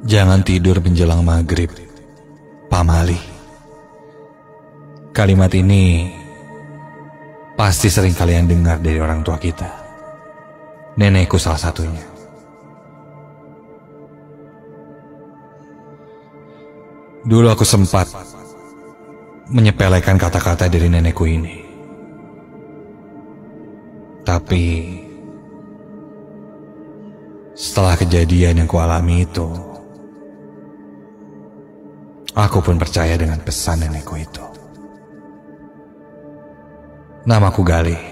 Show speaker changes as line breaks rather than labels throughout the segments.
Jangan tidur menjelang maghrib, pamali. Kalimat ini pasti sering kalian dengar dari orang tua kita. Nenekku salah satunya. Dulu aku sempat menyepelekan kata-kata dari nenekku ini. Tapi setelah kejadian yang kualami itu, aku pun percaya dengan pesan nenekku itu. Namaku Galih.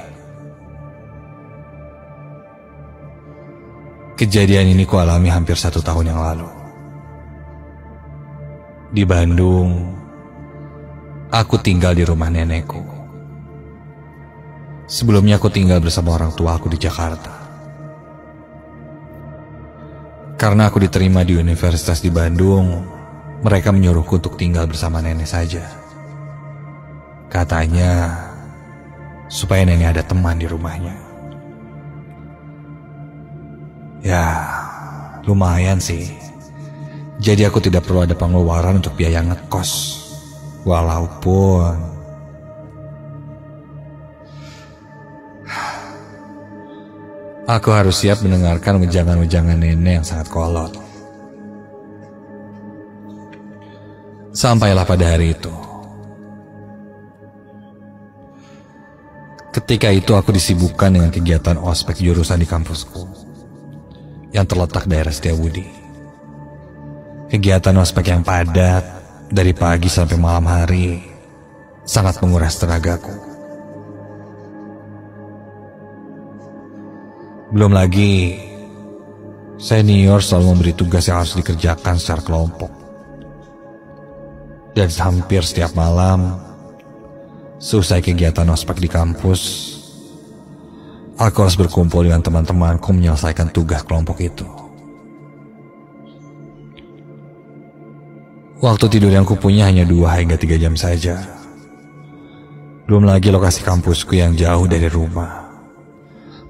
Kejadian ini kualami hampir 1 tahun yang lalu. Di Bandung, aku tinggal di rumah nenekku. Sebelumnya aku tinggal bersama orang tua aku di Jakarta. Karena aku diterima di universitas di Bandung, mereka menyuruhku untuk tinggal bersama nenek saja. Katanya, supaya nenek ada teman di rumahnya. Ya, lumayan sih. Jadi aku tidak perlu ada pengeluaran untuk biaya ngekos. Walaupun aku harus siap mendengarkan wejangan-wejangan nenek yang sangat kolot. Sampailah pada hari itu. Ketika itu aku disibukkan dengan kegiatan ospek jurusan di kampusku yang terletak daerah Setiabudi. Kegiatan ospek yang padat dari pagi sampai malam hari sangat menguras tenagaku. Belum lagi senior selalu memberi tugas yang harus dikerjakan secara kelompok. Dan hampir setiap malam, selesai kegiatan ospek di kampus, aku harus berkumpul dengan teman-temanku menyelesaikan tugas kelompok itu. Waktu tidur yang kupunya hanya 2 hingga 3 jam saja. Belum lagi lokasi kampusku yang jauh dari rumah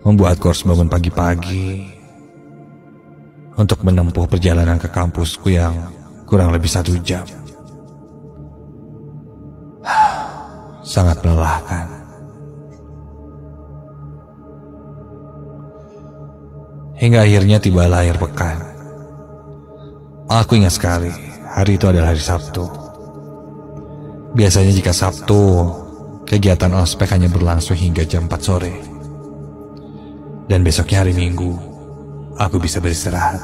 membuatku harus bangun pagi-pagi untuk menempuh perjalanan ke kampusku yang kurang lebih 1 jam. Sangat melelahkan. Hingga akhirnya tibalah akhir pekan. Aku ingat sekali, hari itu adalah hari Sabtu. Biasanya jika Sabtu, kegiatan ospek hanya berlangsung hingga jam 4 sore. Dan besoknya hari Minggu, aku bisa beristirahat.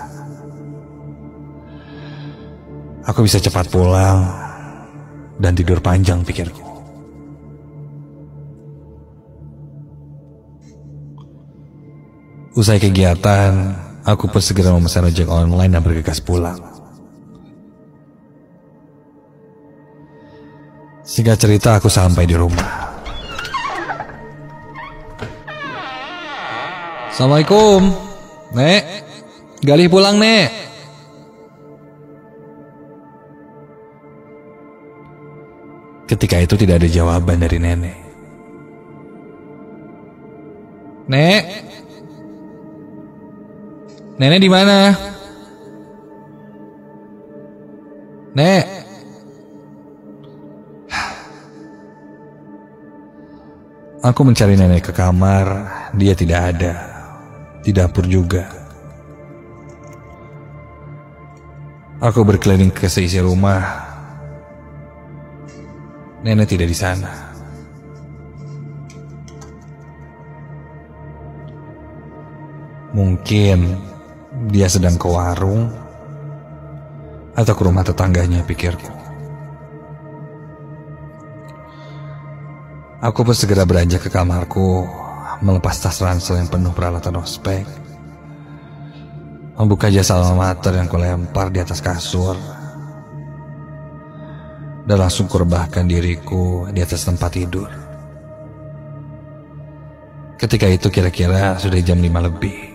Aku bisa cepat pulang dan tidur panjang, pikirku. Usai kegiatan, aku pun segera memesan ojek online dan bergegas pulang. Singkat cerita, aku sampai di rumah. Assalamualaikum, Nek. Galih pulang, Nek. Ketika itu tidak ada jawaban dari nenek. Nek, nenek di mana? Nek. Aku mencari nenek ke kamar, dia tidak ada. Di dapur juga. Aku berkeliling ke seisi rumah. Nenek tidak di sana. Mungkin dia sedang ke warung atau ke rumah tetangganya, pikirku. Aku pun segera beranjak ke kamarku, melepas tas ransel yang penuh peralatan ospek, membuka jas alma mater yang kulempar di atas kasur, dan langsung kurebahkan diriku di atas tempat tidur. Ketika itu kira-kira sudah jam 5 lebih.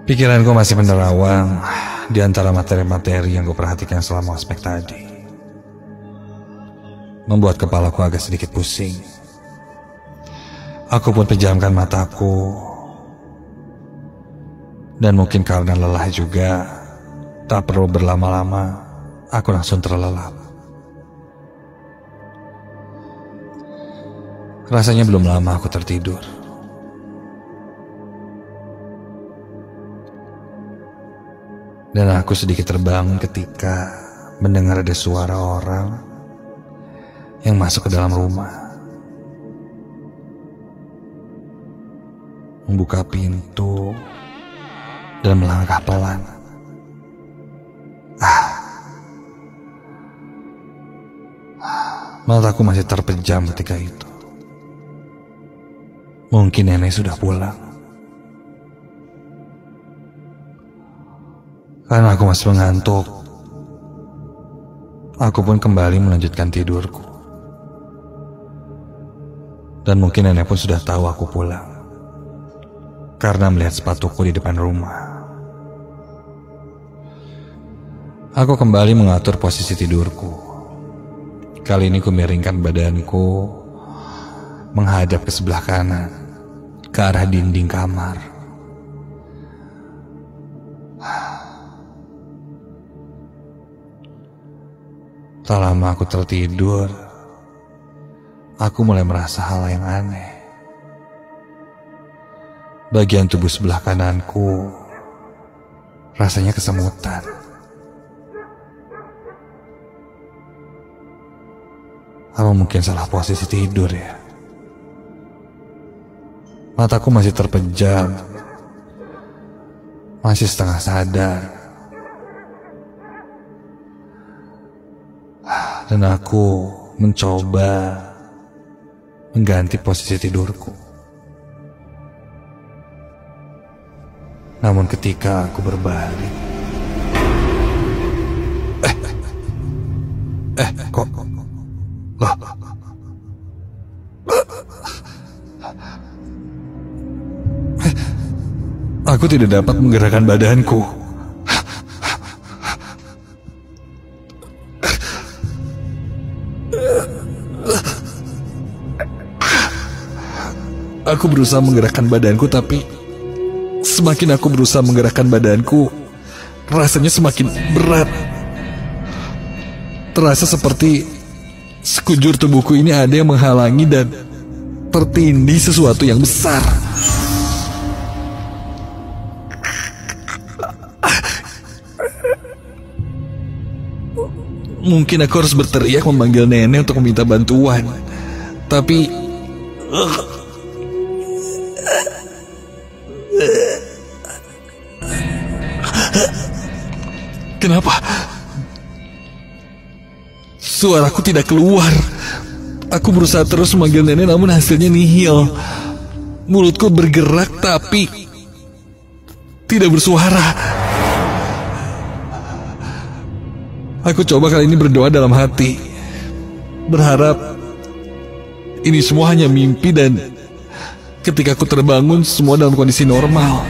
Pikiranku masih menerawang di antara materi-materi yang kuperhatikan selama ospek tadi, membuat kepalaku agak sedikit pusing. Aku pun pejamkan mataku Dan mungkin karena lelah juga, tak perlu berlama-lama, aku langsung terlelap. Rasanya belum lama aku tertidur. Dan aku sedikit terbangun ketika mendengar ada suara orang yang masuk ke dalam rumah. Membuka pintu dan melangkah pelan. Mataku masih terpejam ketika itu. Mungkin nenek sudah pulang. Karena aku masih mengantuk, aku pun kembali melanjutkan tidurku. Dan mungkin nenek pun sudah tahu aku pulang, karena melihat sepatuku di depan rumah. Aku kembali mengatur posisi tidurku. Kali ini kumiringkan badanku menghadap ke sebelah kanan, ke arah dinding kamar. Tak lama aku tertidur, aku mulai merasa hal yang aneh. Bagian tubuh sebelah kananku rasanya kesemutan. Apa mungkin salah posisi tidur ya? Mataku masih terpejam, masih setengah sadar. Dan aku mencoba mengganti posisi tidurku. Namun ketika aku berbalik, kok loh, aku tidak dapat menggerakkan badanku. Aku berusaha menggerakkan badanku, tapi semakin aku berusaha menggerakkan badanku, rasanya semakin berat. Terasa seperti sekujur tubuhku ini ada yang menghalangi dan tertindih sesuatu yang besar. Mungkin aku harus berteriak memanggil nenek untuk meminta bantuan. Tapi kenapa suaraku tidak keluar? Aku berusaha terus memanggil nenek, namun hasilnya nihil. Mulutku bergerak tapi tidak bersuara. Aku coba kali ini berdoa dalam hati, berharap ini semua hanya mimpi dan ketika aku terbangun semua dalam kondisi normal.